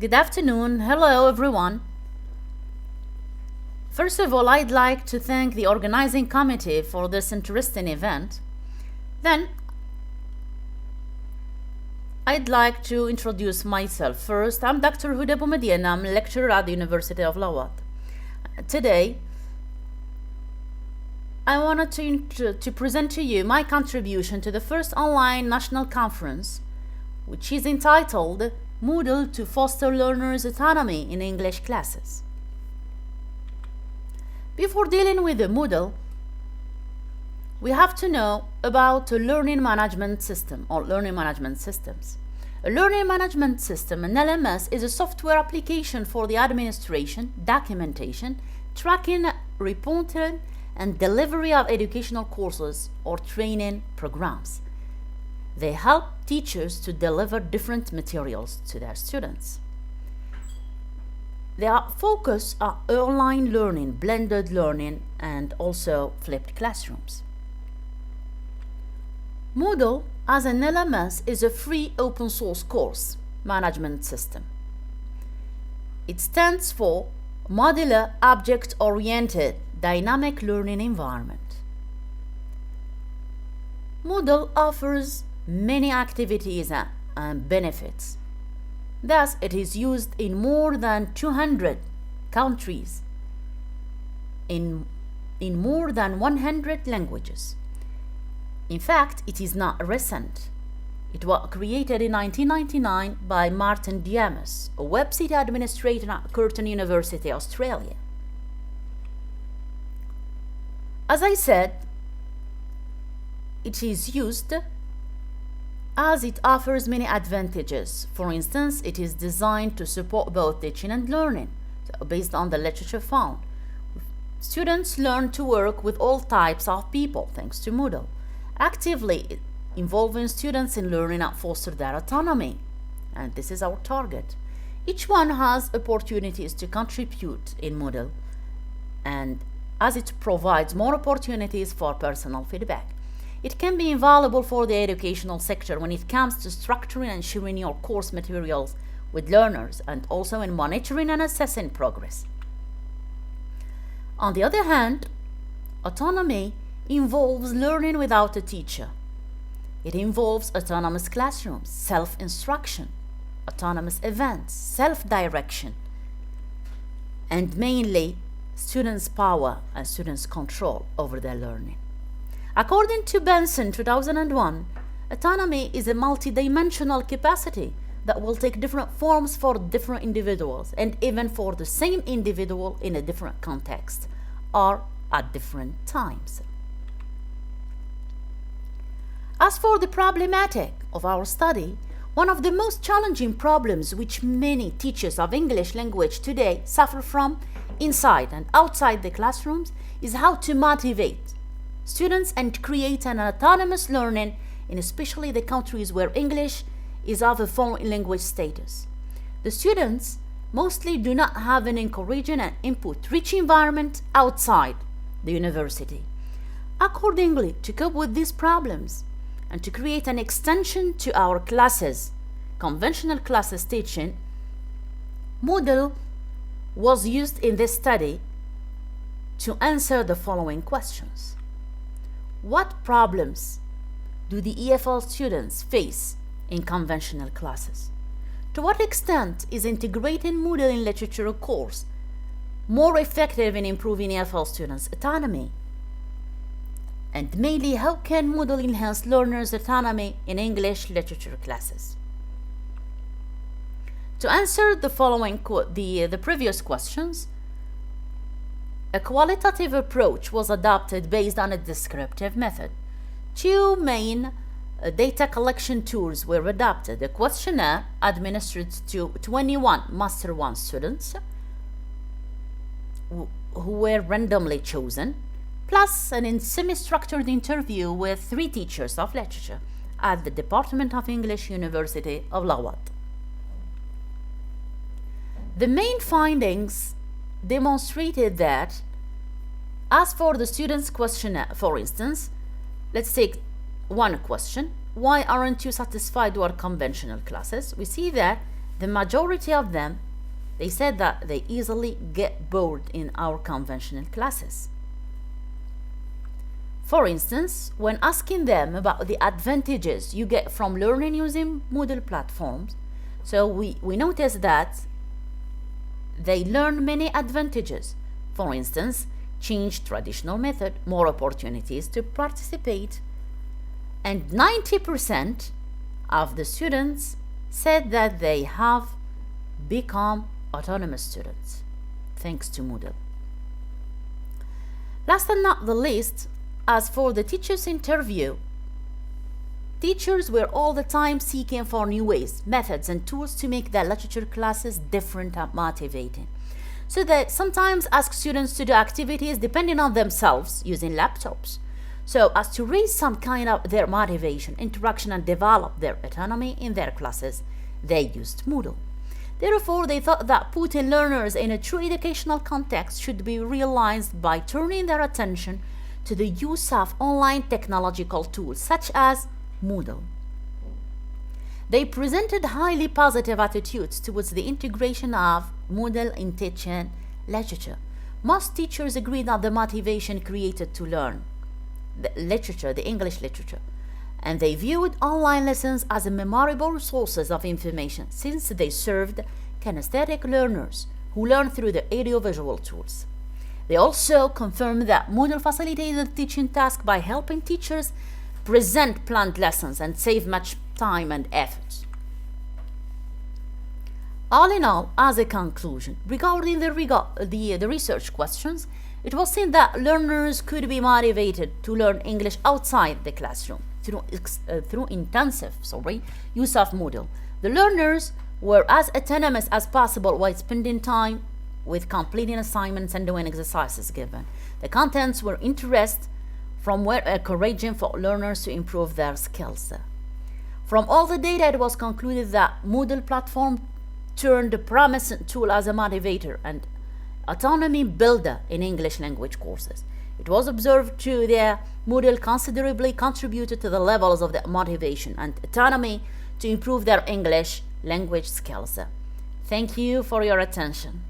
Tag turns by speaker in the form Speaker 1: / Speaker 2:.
Speaker 1: Good afternoon. Hello, everyone. First of all, I'd like to thank the organizing committee for this interesting event. Then, I'd like to introduce myself. First, I'm Dr. Huda Boumediene and I'm a lecturer at the University of Lawat. Today, I wanted to present to you my contribution to the first online national conference, which is entitled Moodle to Foster Learners' Autonomy in English Classes. Before dealing with the Moodle, we have to know about a learning management system or learning management systems. A learning management system, an LMS, is a software application for the administration, documentation, tracking, reporting, and delivery of educational courses or training programs. They help teachers to deliver different materials to their students. They are focused on online learning, blended learning, and also flipped classrooms. Moodle, as an LMS, is a free open source course management system. It stands for Modular Object-Oriented Dynamic Learning Environment. Moodle offers many activities and benefits. Thus, it is used in more than 200 countries, in more than 100 languages. In fact, it is not recent. It was created in 1999 by Martin Diamas, a website administrator at Curtin University, Australia. As I said, it is used as it offers many advantages. For instance, it is designed to support both teaching and learning, based on the literature found. Students learn to work with all types of people thanks to Moodle, actively involving students in learning and foster their autonomy. And this is our target. Each one has opportunities to contribute in Moodle, and as it provides more opportunities for personal feedback. It can be invaluable for the educational sector when it comes to structuring and sharing your course materials with learners, and also in monitoring and assessing progress. On the other hand, autonomy involves learning without a teacher. It involves autonomous classrooms, self-instruction, autonomous events, self-direction, and mainly students' power and students' control over their learning. According to Benson 2001, autonomy is a multidimensional capacity that will take different forms for different individuals and even for the same individual in a different context or at different times. As for the problematic of our study, one of the most challenging problems which many teachers of English language today suffer from inside and outside the classrooms is how to motivate students and create an autonomous learning in especially the countries where English is of a foreign language status. The students mostly do not have an encouraging and input-rich environment outside the university. Accordingly, to cope with these problems and to create an extension to our classes, conventional classes teaching, Moodle was used in this study to answer the following questions. What problems do the EFL students face in conventional classes? To what extent is integrating Moodle in literature course more effective in improving EFL students' autonomy? And mainly, how can Moodle enhance learners' autonomy in English literature classes? To answer the following the previous questions, a qualitative approach was adopted based on a descriptive method. Two main data collection tools were adopted: a questionnaire administered to 21 Master 1 students who were randomly chosen, plus an semi-structured interview with 3 teachers of literature at the Department of English, University of Lawat. The main findings demonstrated that, as for the students' questionnaire, for instance, let's take one question: why aren't you satisfied with our conventional classes? We see that The majority of them, they said that they easily get bored in our conventional classes. For instance, when asking them about the advantages you get from learning using Moodle platforms, so we noticed that they learn many advantages. For instance, change traditional method, more opportunities to participate, and 90% of the students said that they have become autonomous students thanks to Moodle. Last and not the least, as for the teachers' interview, teachers were all the time seeking for new ways, methods, and tools to make their literature classes different and motivating. So they sometimes ask students to do activities depending on themselves using laptops, so as to raise some kind of their motivation, interaction, and develop their autonomy in their classes. They used Moodle. Therefore, they thought that putting learners in a true educational context should be realized by turning their attention to the use of online technological tools such as Moodle. They presented highly positive attitudes towards the integration of Moodle in teaching literature. Most teachers agreed on the motivation created to learn the literature, the English literature, and they viewed online lessons as memorable sources of information since they served kinesthetic learners who learn through the audiovisual tools. They also confirmed that Moodle facilitated the teaching task by helping teachers present planned lessons and save much time and effort. All in all, as a conclusion, regarding the research questions, it was seen that learners could be motivated to learn English outside the classroom through intensive use of Moodle. The learners were as autonomous as possible while spending time with completing assignments and doing exercises given. The contents were interest from were encouraging for learners to improve their skills. From all the data, it was concluded that Moodle platform turned a promising tool as a motivator and autonomy builder in English language courses. It was observed too that Moodle considerably contributed to the levels of the motivation and autonomy to improve their English language skills. Thank you for your attention.